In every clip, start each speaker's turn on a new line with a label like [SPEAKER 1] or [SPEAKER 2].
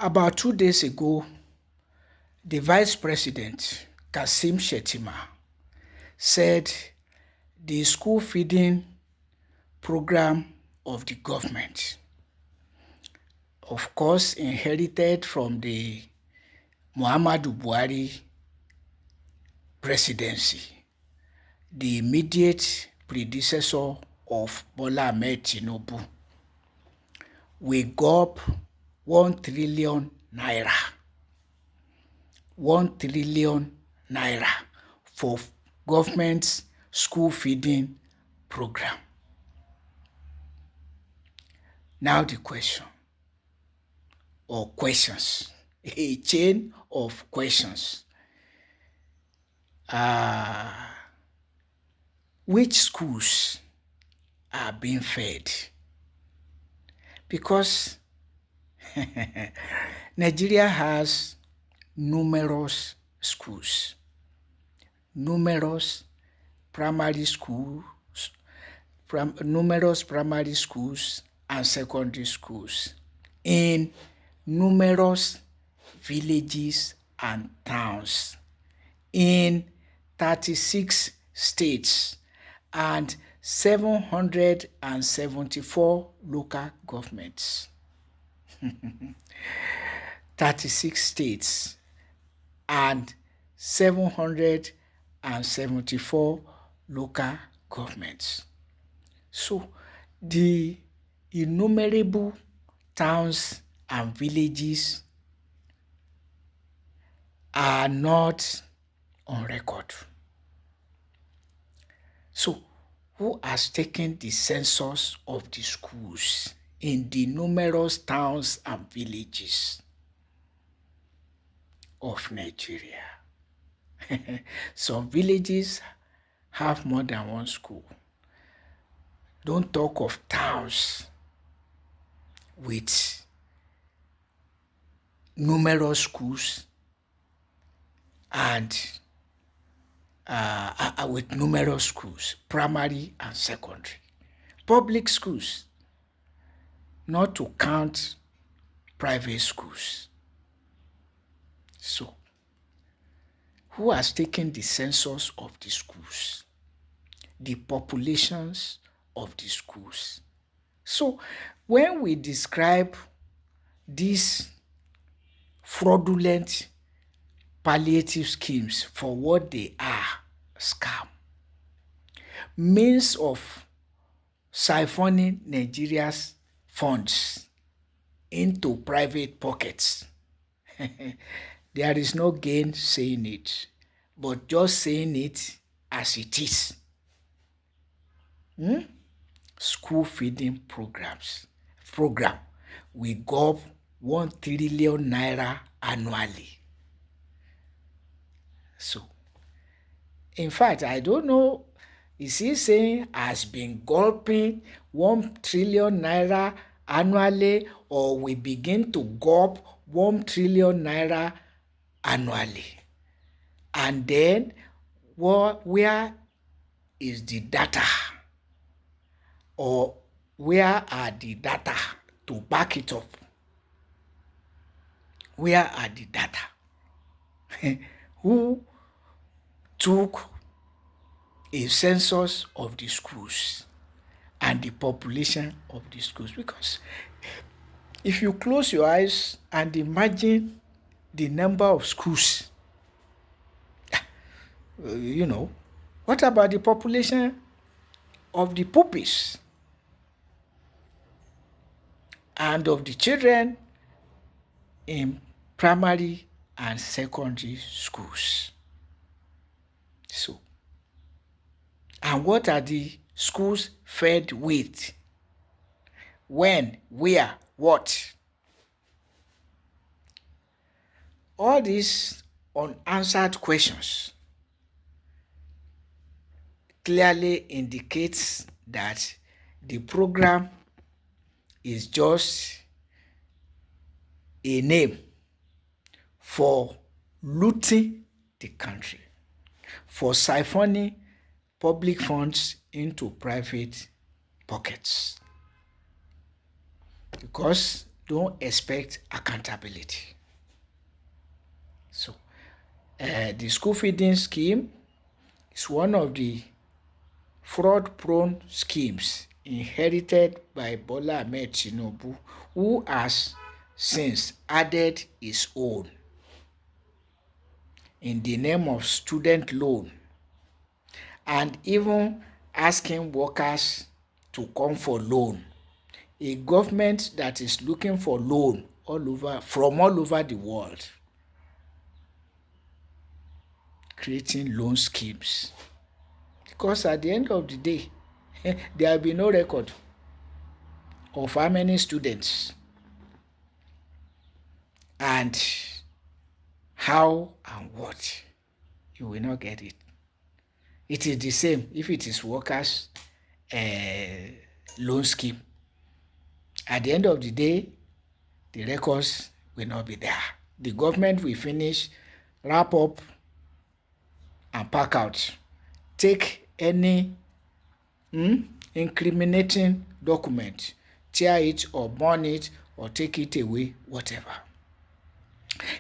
[SPEAKER 1] About 2 days ago, the Vice President, Kassim Shettima, said the school feeding program of the government, of course inherited from the Muhammadu Buhari presidency, the immediate predecessor of Bola Ahmed Tinubu, will gulp 1 trillion naira. 1 trillion naira for government's school feeding program. Now the question or questions, a chain of questions. Which schools are being fed? Because Nigeria has numerous schools, numerous primary schools and secondary schools in numerous villages and towns in 36 states and 774 local governments. 36 states and 774 local governments. So the innumerable towns and villages are not on record. So who has taken the census of the schools in the numerous towns and villages of Nigeria? Some villages have more than one school. Don't talk of towns with numerous schools and with numerous schools, primary and secondary. Public schools, not to count private schools. So, who has taken the census of the schools? The populations of the schools. So, when we describe these fraudulent palliative schemes for what they are, scam, means of siphoning Nigeria's funds into private pockets. There is no gain saying it, but just saying it as it is. School feeding program, we gulp 1 trillion naira annually. So, in fact, I don't know, is he saying has been gulping 1 trillion naira annually, or we begin to gulp 1 trillion naira annually? And then, where is the data? Or where are the data to back it up? Where are the data? Who took a census of the schools and the population of the schools? Because if you close your eyes and imagine the number of schools, what about the population of the pupils and of the children in primary and secondary schools? So, and what are the schools fed with? When, where, what? All these unanswered questions clearly indicates that the program is just a name for looting the country, for siphoning public funds into private pockets. Because don't expect accountability. So the school feeding scheme is one of the fraud-prone schemes inherited by Bola Ahmed Tinubu, who has since added his own in the name of student loan, and even asking workers to come for loan. A government that is looking for loan from all over the world, creating loan schemes. Because at the end of the day, there will be no record of how many students and how and what. You will not get it. It is the same if it is workers' loan scheme. At the end of the day, the records will not be there. The government will finish, wrap up, and pack out. Take any incriminating document, tear it or burn it or take it away, whatever.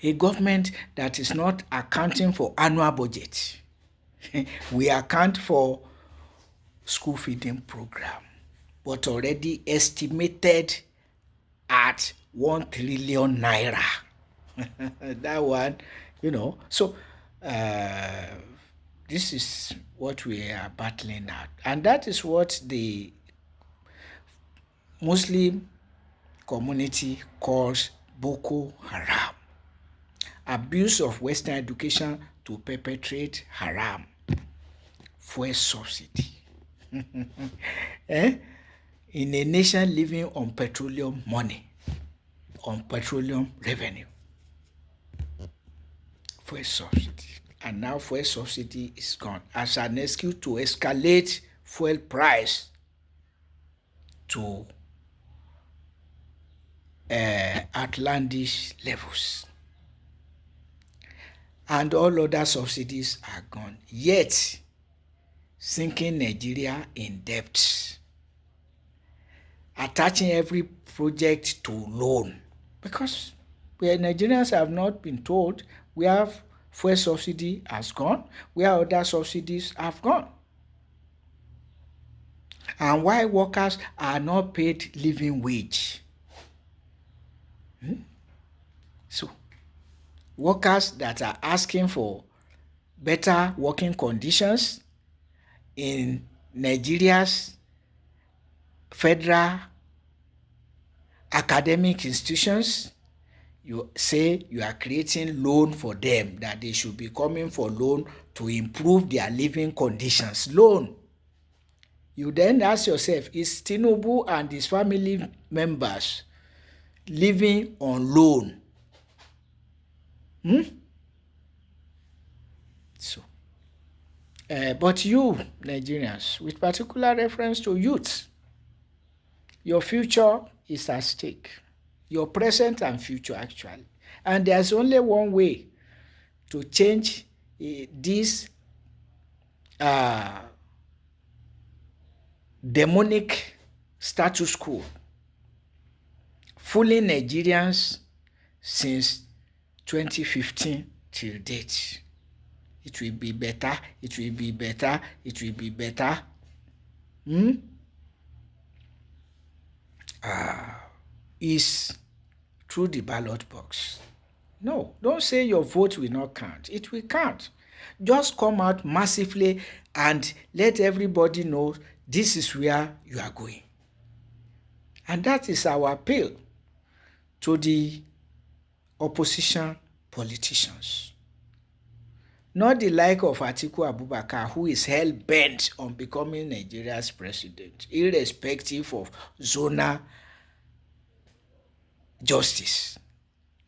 [SPEAKER 1] A government that is not accounting for annual budget. We account for school feeding program, but already estimated at 1 trillion naira. That one, So this is what we are battling at, and that is what the Muslim community calls Boko Haram. Abuse of Western education to perpetrate haram. Fuel subsidy. In a nation living on petroleum money, on petroleum revenue. Fuel subsidy. And now fuel subsidy is gone as an excuse to escalate fuel price to outlandish levels. And all other subsidies are gone, yet sinking Nigeria in debt, attaching every project to loan, because Nigerians have not been told we have fuel subsidy has gone, where other subsidies have gone, and why workers are not paid living wage. So workers that are asking for better working conditions in Nigeria's federal academic institutions, you say you are creating loan for them, that they should be coming for loan to improve their living conditions. Loan. You then ask yourself, is Tinubu and his family members living on loan? So, but you, Nigerians, with particular reference to youth, your future is at stake. Your present and future, actually. And there's only one way to change this demonic status quo, fooling Nigerians since 2015 till date. It will be better, it will be better, it will be better. Is through the ballot box. No, don't say your vote will not count. It will count. Just come out massively and let everybody know this is where you are going. And that is our appeal to the opposition politicians. Not the like of Atiku Abubakar, who is hell-bent on becoming Nigeria's president, irrespective of zonal justice,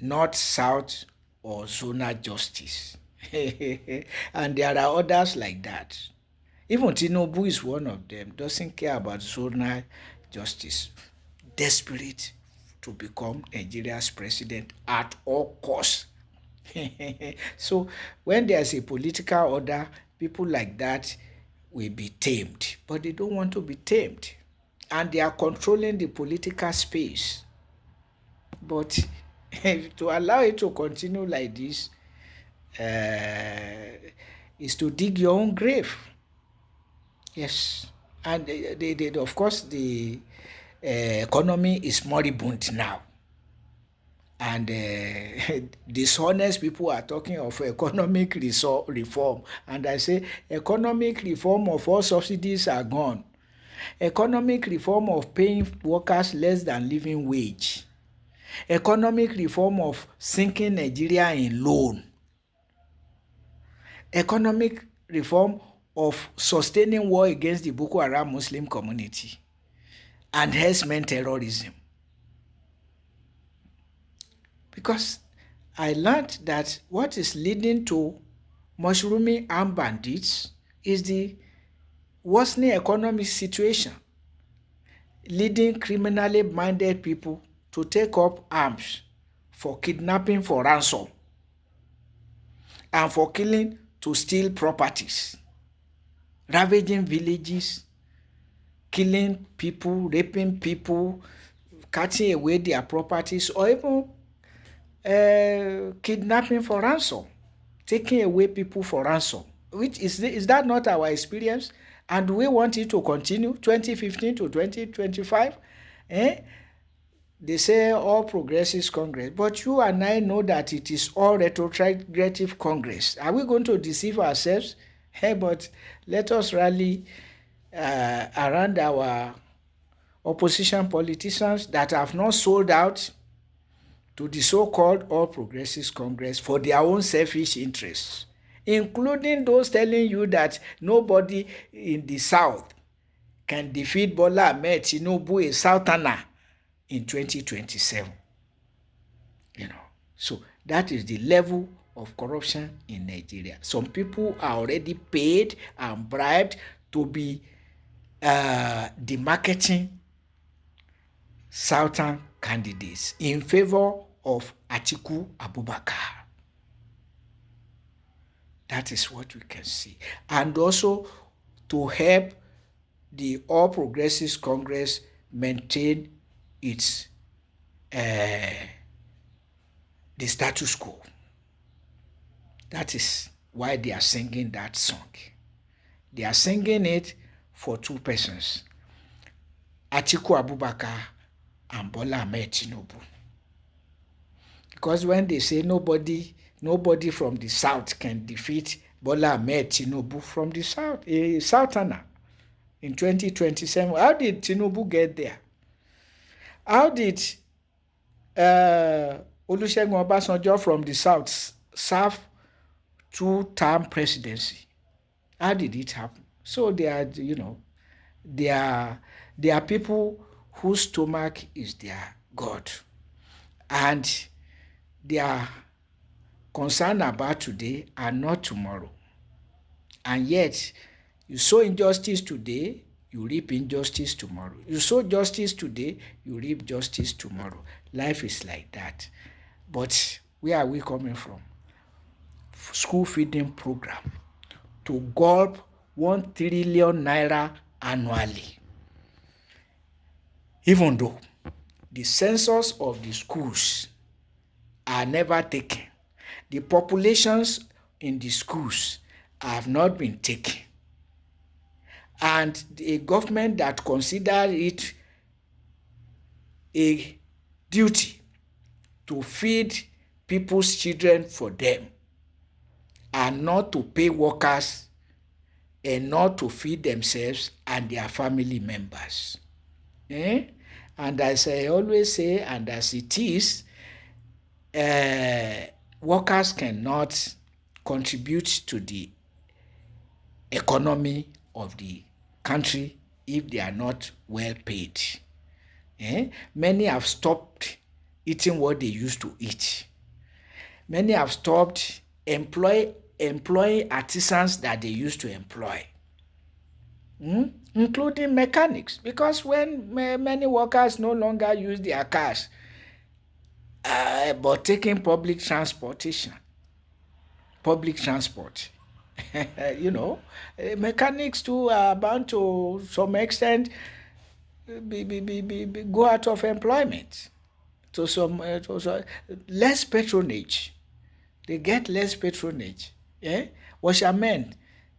[SPEAKER 1] north, south, or zonal justice. And there are others like that. Even Tinubu is one of them, doesn't care about zonal justice, desperate to become Nigeria's president at all costs. So when there's a political order, people like that will be tamed, but they don't want to be tamed, and they are controlling the political space. But to allow it to continue like this is to dig your own grave. Yes. And of course, the economy is moribund now. And dishonest people are talking of economic reform. And I say, economic reform of all subsidies are gone. Economic reform of paying workers less than living wage. Economic reform of sinking Nigeria in loan. Economic reform of sustaining war against the Boko Haram Muslim community and herdsmen terrorism. Because I learned that what is leading to mushrooming armed bandits is the worsening economic situation, leading criminally minded people to take up arms for kidnapping for ransom and for killing to steal properties, ravaging villages, killing people, raping people, cutting away their properties, or even kidnapping for ransom, taking away people for ransom. Which is that not our experience? And do we want it to continue 2015 to 2025? They say All Progressives Congress, but you and I know that it is all retrogressive Congress. Are we going to deceive ourselves? But let us rally around our opposition politicians that have not sold out to the so-called All Progressives Congress for their own selfish interests, including those telling you that nobody in the South can defeat Bola Ahmed Tinubu, a Southerner, in 2027. So that is the level of corruption in Nigeria. Some people are already paid and bribed to be demarketing Southern candidates in favor of Atiku Abubakar. That is what we can see. And also to help the All Progressives Congress maintain its the status quo. That is why they are singing that song. They are singing it for two persons, Atiku Abubakar and Bola Ahmed Tinubu. Because when they say nobody from the South can defeat Bola Ahmed Tinubu from the South, a Southerner, in 2027, how did Tinubu get there? How did Olusegun Obasanjo from the South serve 2-term presidency? How did it happen? So they are people whose stomach is their God, and they are concerned about today and not tomorrow. And yet, you sow injustice today, you reap injustice tomorrow. You sow justice today, you reap justice tomorrow. Life is like that. But where are we coming from? School feeding program to gulp 1 trillion naira annually. Even though the census of the schools are never taken, the populations in the schools have not been taken, and a government that considers it a duty to feed people's children for them and not to pay workers and not to feed themselves and their family members. And as I always say, and as it is, workers cannot contribute to the economy of the country if they are not well paid. Many have stopped eating what they used to eat. Many have stopped employing artisans that they used to employ, including mechanics, because when many workers no longer use their cars but taking public transport, mechanics too are bound to some extent go out of employment less patronage. They get less patronage. Washermen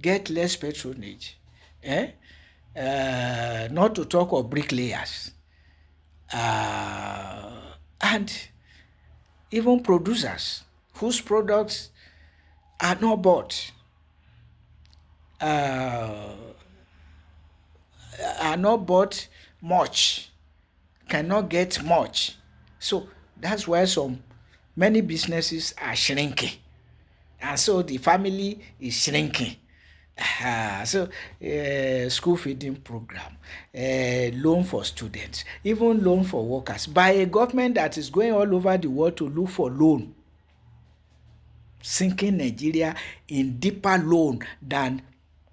[SPEAKER 1] get less patronage. Not to talk of bricklayers. And even producers whose products are not bought, much, cannot get much. So that's why many businesses are shrinking, and so the family is shrinking. School feeding program, loan for students, even loan for workers by a government that is going all over the world to look for loan, sinking Nigeria in deeper loan than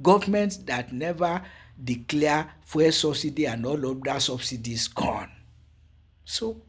[SPEAKER 1] governments that never declare fuel subsidy and all other subsidies gone. So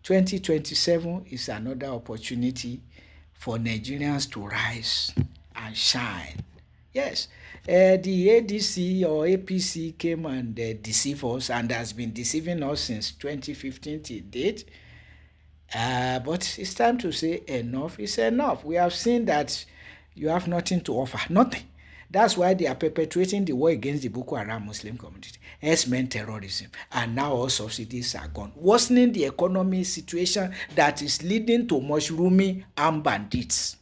[SPEAKER 1] 2027 is another opportunity for Nigerians to rise and shine. Yes, the ADC or APC came and deceived us and has been deceiving us since 2015 till date. But it's time to say enough is enough. We have seen that you have nothing to offer, nothing. That's why they are perpetuating the war against the Boko Haram Muslim community, S-men terrorism, and now all subsidies are gone, worsening the economy situation that is leading to mushrooming armed bandits.